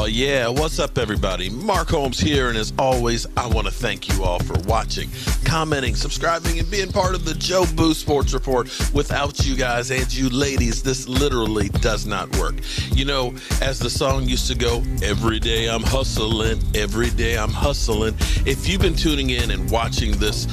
Oh, yeah. What's up, everybody? Mark Holmes here, and as always, I want to thank you all for watching, commenting, subscribing, and being part of the Joe Boo Sports Report. Without you guys and you ladies, this literally does not work. You know, as the song used to go, every day I'm hustling, every day I'm hustling. If you've been tuning in and watching this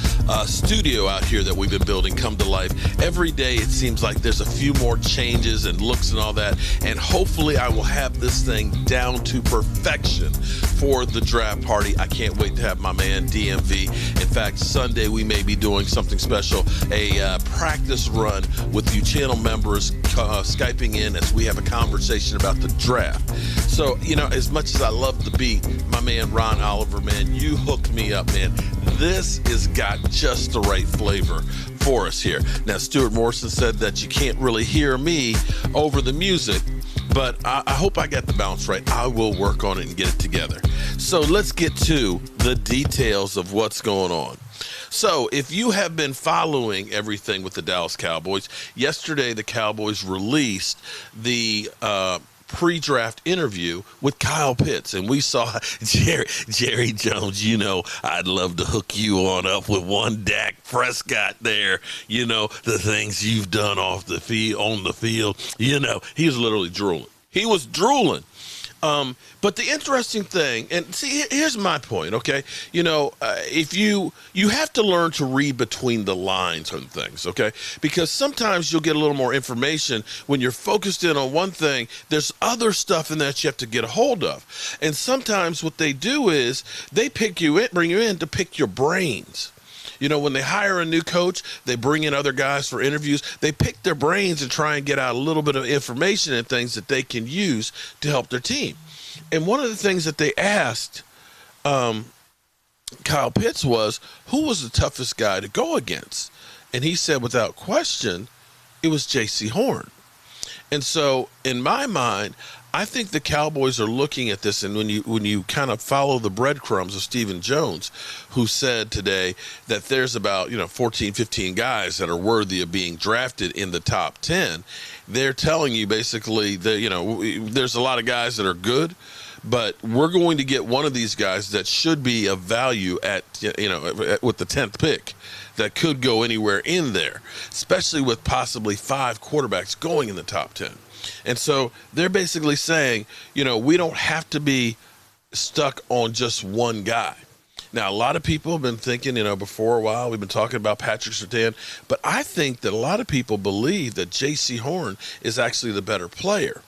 studio out here that we've been building come to life, every day it seems like there's a few more changes and looks and all that, and hopefully I will have this thing down to perfection for the draft party. I can't wait to have my man DMV. In fact, Sunday we may be doing something special, a practice run with you channel members Skyping in as we have a conversation about the draft. So, you know, as much as I love the beat, my man Ron Oliver, man, you hooked me up, man. This has got just the right flavor for us here. Now, Stuart Morrison said that you can't really hear me over the music, but I hope I got the balance right. I will work on it and get it together. So let's get to the details of what's going on. So if you have been following everything with the Dallas Cowboys, yesterday the Cowboys released the pre-draft interview with Kyle Pitts, and we saw Jerry Jones. You know, I'd love to hook you on up with one Dak Prescott there. You know, the things you've done off the field, on the field. You know, he was literally drooling. He was drooling. But the interesting thing, and see, here's my point, okay? You know, if you have to learn to read between the lines on things, okay? Because sometimes you'll get a little more information when you're focused in on one thing. There's other stuff in that you have to get a hold of. And sometimes what they do is they pick you in, bring you in to pick your brains. You know, when they hire a new coach, they bring in other guys for interviews. They pick their brains and try and get out a little bit of information and things that they can use to help their team. And one of the things that they asked Kyle Pitts was, who was the toughest guy to go against? And he said, without question, it was Jaycee Horn. And so in my mind, I think the Cowboys are looking at this, and when you kind of follow the breadcrumbs of Stephen Jones, who said today that there's about 14, 15 guys that are worthy of being drafted in the top 10, they're telling you basically that there's a lot of guys that are good, but we're going to get one of these guys that should be of value at with the 10th pick that could go anywhere in there, especially with possibly 5 quarterbacks going in the top 10. And so they're basically saying, we don't have to be stuck on just one guy. Now, a lot of people have been thinking, before a while, we've been talking about Patrick Surtain, but I think that a lot of people believe that Jaycee Horn is actually the better player.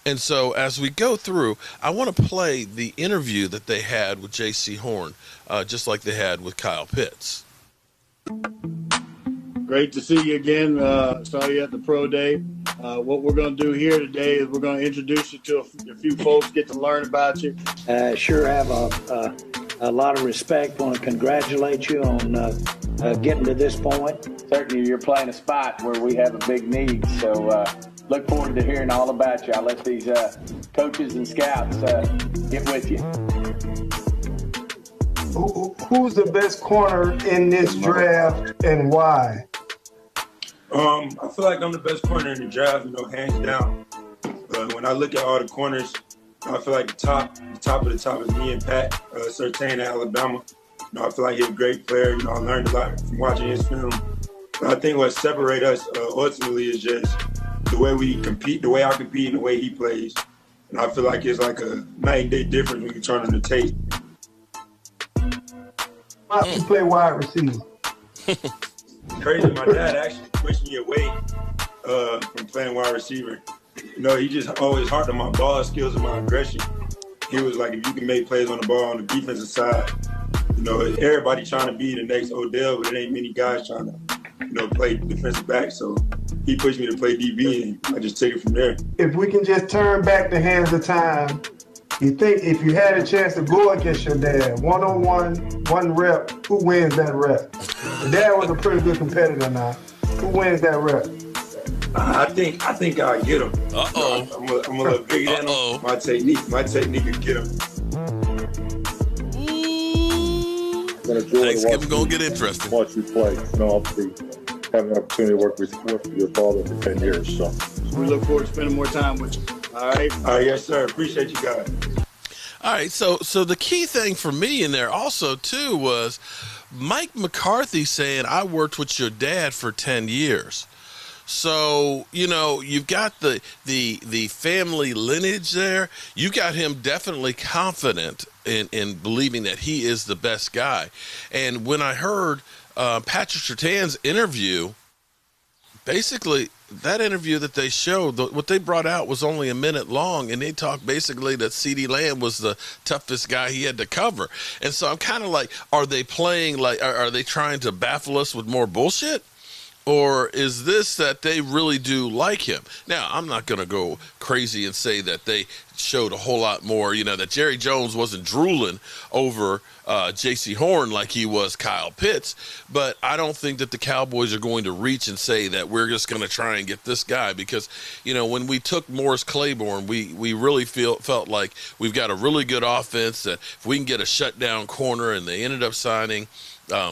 And so as we go through, I want to play the interview that they had with Jaycee Horn, just like they had with Kyle Pitts. Great to see you again. Saw you at the Pro Day. What we're going to do here today is we're going to introduce you to a few folks, get to learn about you. Sure have a lot of respect. Want to congratulate you on getting to this point. Certainly you're playing a spot where we have a big need. So look forward to hearing all about you. I'll let these coaches and scouts get with you. Who's the best corner in this draft and why? I feel like I'm the best corner in the draft, hands down. When I look at all the corners, I feel like the top of the top is me and Pat Surtain at Alabama. I feel like he's a great player. I learned a lot from watching his film. But I think what separates us ultimately is just the way we compete, the way I compete, and the way he plays. And I feel like it's like a night and day difference when you turn on the tape. Why do you play wide receiver? Crazy, my dad actually pushed me away from playing wide receiver. He just always harped on my ball skills and my aggression. He was like, if you can make plays on the ball on the defensive side, everybody trying to be the next Odell, but it ain't many guys trying to, play defensive back. So he pushed me to play DB, and I just took it from there. If we can just turn back the hands of time, you think if you had a chance to go against your dad, one-on-one, one rep, who wins that rep? Your dad was a pretty good competitor now. Who wins that rep? I think I get him. I'm a little bigger than him. My technique will get him. Thanksgiving gonna get interesting. Watch you play. Obviously having an opportunity to work with your father for 10 years. So we look forward to spending more time with you. All right. Yes, sir. Appreciate you guys. All right, so the key thing for me in there also too was Mike McCarthy saying I worked with your dad for 10 years. So, you've got the family lineage there. You got him definitely confident in believing that he is the best guy. And when I heard Patrick Surtain's interview, basically that interview that they showed, what they brought out was only a minute long, and they talked basically that CeeDee Lamb was the toughest guy he had to cover. And so I'm kind of like, are they playing like, are they trying to baffle us with more bullshit? Or is this that they really do like him? Now, I'm not going to go crazy and say that they showed a whole lot more, that Jerry Jones wasn't drooling over Jaycee Horn like he was Kyle Pitts. But I don't think that the Cowboys are going to reach and say that we're just going to try and get this guy because, when we took Morris Claiborne, we really felt like we've got a really good offense that if we can get a shutdown corner, and they ended up signing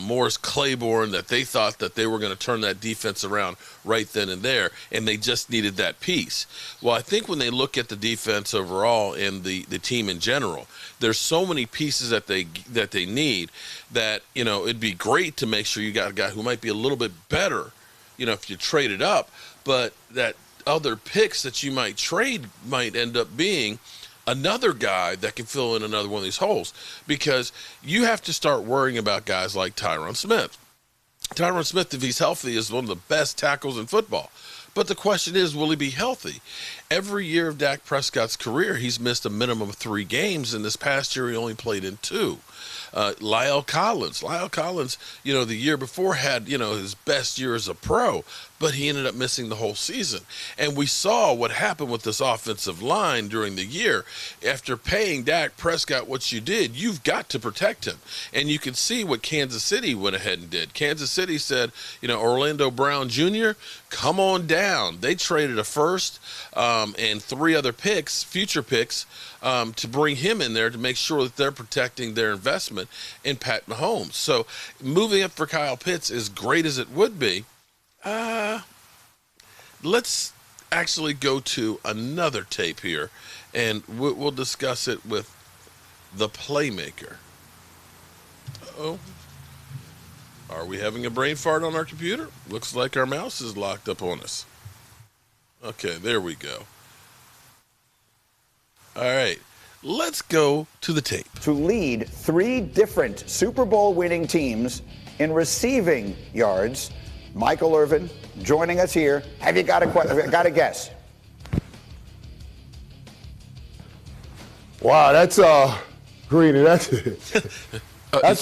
Morris Claiborne, that they thought that they were going to turn that defense around right then and there, and they just needed that piece. Well, I think when they look at the defense overall and the team in general, there's so many pieces that they need that, it'd be great to make sure you got a guy who might be a little bit better, if you trade it up, but that other picks that you might trade might end up being another guy that can fill in another one of these holes, because you have to start worrying about guys like Tyron Smith. Tyron Smith, if he's healthy, is one of the best tackles in football. But the question is, will he be healthy? Every year of Dak Prescott's career, he's missed a minimum of 3 games, and this past year he only played in 2. Lyle Collins, the year before had, his best year as a pro, but he ended up missing the whole season. And we saw what happened with this offensive line during the year. After paying Dak Prescott what you did, you've got to protect him. And you can see what Kansas City went ahead and did. Kansas City said, Orlando Brown Jr., come on down. They traded a first and 3 other picks, future picks, to bring him in there to make sure that they're protecting their investment in Pat Mahomes. So moving up for Kyle Pitts, as great as it would be, let's actually go to another tape here, and we'll discuss it with the playmaker. Uh-oh. Are we having a brain fart on our computer? Looks like our mouse is locked up on us. Okay, there we go. All right, let's go to the tape. To lead 3 different Super Bowl winning teams in receiving yards, Michael Irvin joining us here. Have you got a guess? Wow, that's Greeny. That's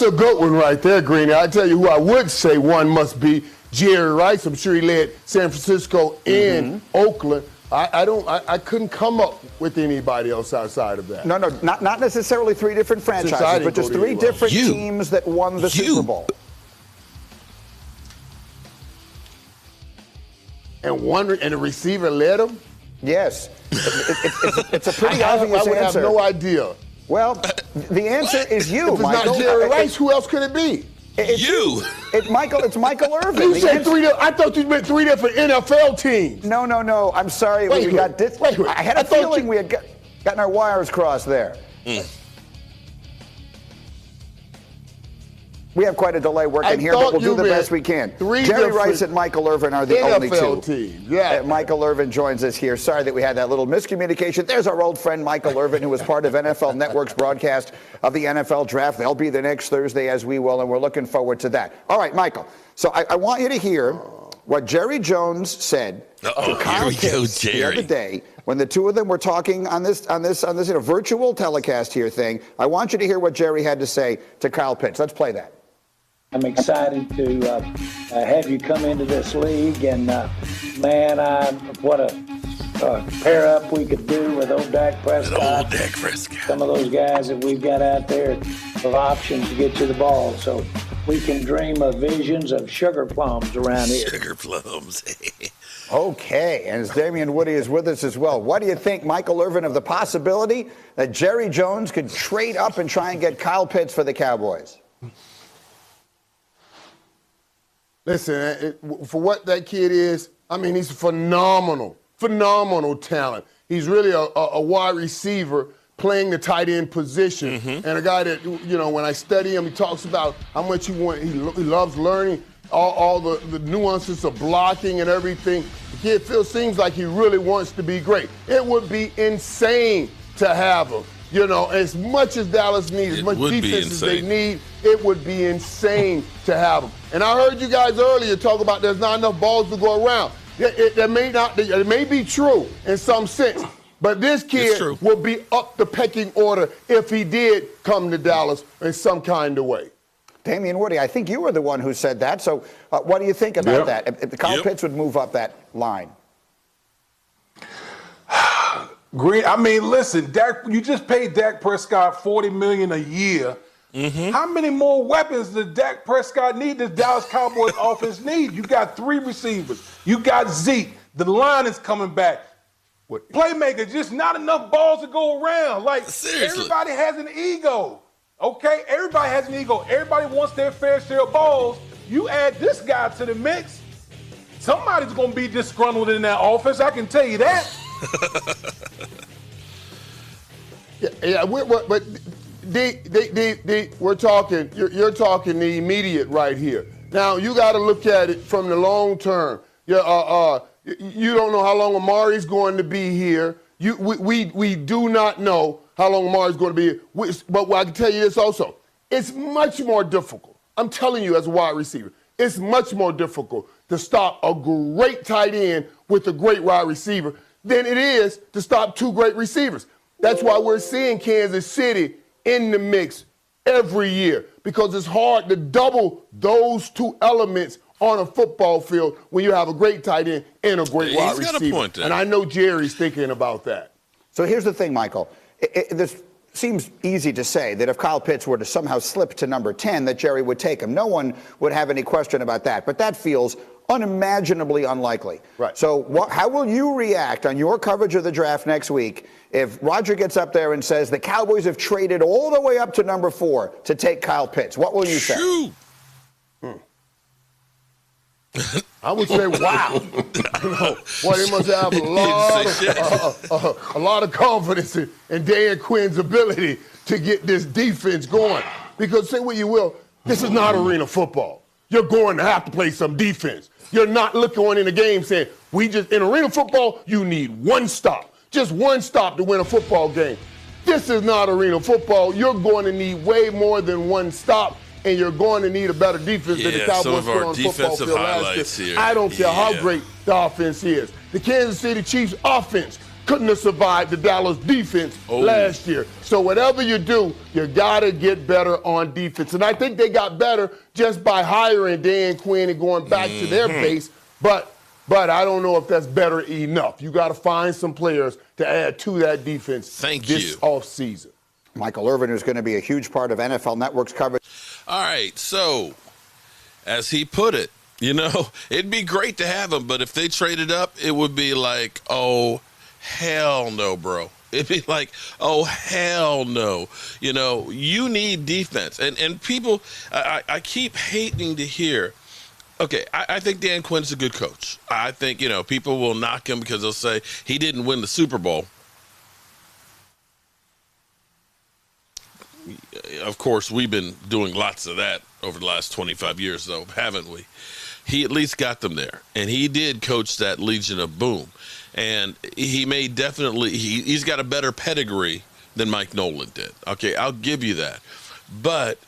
a good one right there, Greeny. I tell you who I would say one must be Jerry Rice. I'm sure he led San Francisco and Oakland. I couldn't come up with anybody else outside of that. No, not necessarily 3 different franchises, but just 3 different teams that won the Super Bowl. And the receiver led him? Yes. It's a pretty obvious answer. I would have no idea. Well, the answer is you, if it's Michael. Not Jerry Rice, who else could it be? It's Michael Irvin. You said 3 I thought you meant 3 different NFL teams. No. I'm sorry. I had a feeling we had gotten our wires crossed there. We have quite a delay working here, but we'll do the best we can. Jerry Rice and Michael Irvin are the only 2. Teams. Yeah. Michael Irvin joins us here. Sorry that we had that little miscommunication. There's our old friend Michael Irvin, who was part of NFL Network's broadcast of the NFL Draft. They'll be the next Thursday, as we will, and we're looking forward to that. All right, Michael. So I want you to hear what Jerry Jones said to Kyle Pitts the other day when the 2 of them were talking on this virtual telecast here thing. I want you to hear what Jerry had to say to Kyle Pitts. Let's play that. I'm excited to have you come into this league, and what a pair up we could do with old Dak Prescott. Some of those guys that we've got out there of options to get you the ball, so we can dream of visions of sugar plums around here. Sugar plums. Okay, and as Damian Woody is with us as well, what do you think, Michael Irvin, of the possibility that Jerry Jones could trade up and try and get Kyle Pitts for the Cowboys? Listen, for what that kid is, I mean, he's phenomenal talent. He's really a wide receiver playing the tight end position. And a guy that, you know, when I study him, he talks about how much he loves learning all the nuances of blocking and everything. The kid seems like he really wants to be great. It would be insane to have him. You know, as much as Dallas needs, as much defense as they need, it would be insane to have him. And I heard you guys earlier talk about there's not enough balls to go around. It may be true in some sense, but this kid will be up the pecking order if he did come to Dallas in some kind of way. Damian Woody, I think you were the one who said that. So what do you think about that? If Kyle Pitts would move up that line. Green, I mean, listen, Dak, you just paid Dak Prescott $40 million a year. How many more weapons does Dak Prescott need? Does Dallas Cowboys offense need? You got 3 receivers. You got Zeke. The line is coming back. Playmaker, just not enough balls to go around. Like, everybody has an ego. Okay? Everybody has an ego. Everybody wants their fair share of balls. You add this guy to the mix, somebody's going to be disgruntled in that offense. I can tell you that. But we're talking. You're talking the immediate right here. Now you got to look at it from the long term. You don't know how long Amari's going to be here. We do not know how long Amari's going to be here. But I can tell you this also: it's much more difficult. I'm telling you, as a wide receiver, it's much more difficult to stop a great tight end with a great wide receiver than it is to stop 2 great receivers. That's why we're seeing Kansas City in the mix every year, because it's hard to double those 2 elements on a football field when you have a great tight end and a great wide receiver. Got a point there. And I know Jerry's thinking about that. So here's the thing, Michael. This seems easy to say that if Kyle Pitts were to somehow slip to number 10, that Jerry would take him. No one would have any question about that. But that feels unimaginably unlikely. Right. So how will you react on your coverage of the draft next week if Roger gets up there and says the Cowboys have traded all the way up to number 4 to take Kyle Pitts? What will you say? I would say, wow. Boy, they must have a lot of confidence in Dan Quinn's ability to get this defense going. Because say what you will, this is not arena football. You're going to have to play some defense. You're not looking in the game saying, in arena football, you need 1 stop. Just 1 stop to win a football game. This is not arena football. You're going to need way more than 1 stop, and you're going to need a better defense than the Cowboys put on the football field last year. I don't care how great the offense is. The Kansas City Chiefs offense couldn't have survived the Dallas defense last year. So whatever you do, you got to get better on defense. And I think they got better just by hiring Dan Quinn and going back to their base. But I don't know if that's better enough. You got to find some players to add to that defense this offseason. Michael Irvin, who's going to be a huge part of NFL Network's coverage. All right, so as he put it, you know, it'd be great to have him, but if they traded up, it would be like, oh, hell no, bro. It'd be like, oh, hell no. You know, you need defense. And people, I keep hating to hear, okay, I think Dan Quinn's a good coach. I think, you know, people will knock him because they'll say he didn't win the Super Bowl. Of course, we've been doing lots of that over the last 25 years, though, haven't we? He at least got them there, and he did coach that Legion of Boom. And he may definitely, he's got a better pedigree than Mike Nolan did. Okay, I'll give you that. But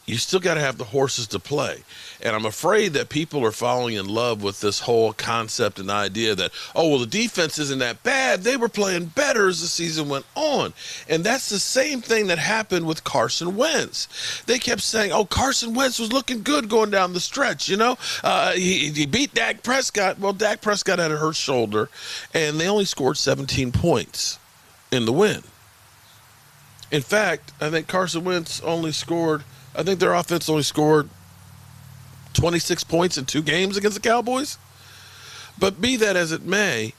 you still got to have the horses to play. And I'm afraid that people are falling in love with this whole concept and idea that, oh, well, the defense isn't that bad. They were playing better as the season went on. And that's the same thing that happened with Carson Wentz. They kept saying, oh, Carson Wentz was looking good going down the stretch, you know. He beat Dak Prescott. Well, Dak Prescott had a hurt shoulder, and they only scored 17 points in the win. In fact, I think Carson Wentz I think their offense only scored 26 points in 2 games against the Cowboys. But be that as it may,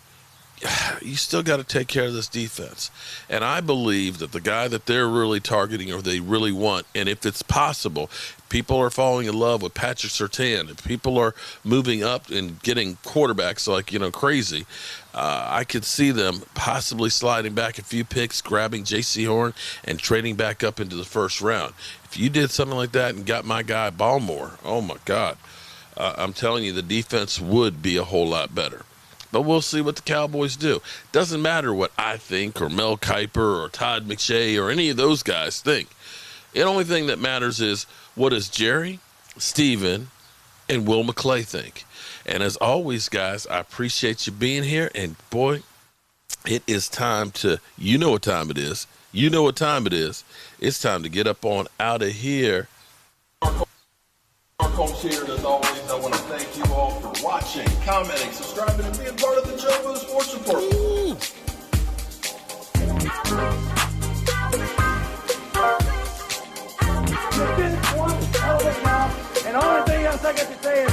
you still got to take care of this defense. And I believe that the guy that they're really targeting or they really want, and if it's possible, people are falling in love with Patrick Surtain, if people are moving up and getting quarterbacks like, crazy, I could see them possibly sliding back a few picks, grabbing Jaycee Horn, and trading back up into the first round. If you did something like that and got my guy Ballmore, oh, my God, I'm telling you, the defense would be a whole lot better. But we'll see what the Cowboys do. Doesn't matter what I think or Mel Kiper or Todd McShay or any of those guys think. The only thing that matters is what does Jerry, Steven, and Will McClay think. And as always, guys, I appreciate you being here. And, boy, it is time to – you know what time it is. You know what time it is. It's time to get up on out of here. Mark Holmes here, and as always, I want to thank you all for watching, commenting, subscribing, and being part of the Joe Boo Sports Report. Woo! You did one hell of a job, and the only thing else I got to say is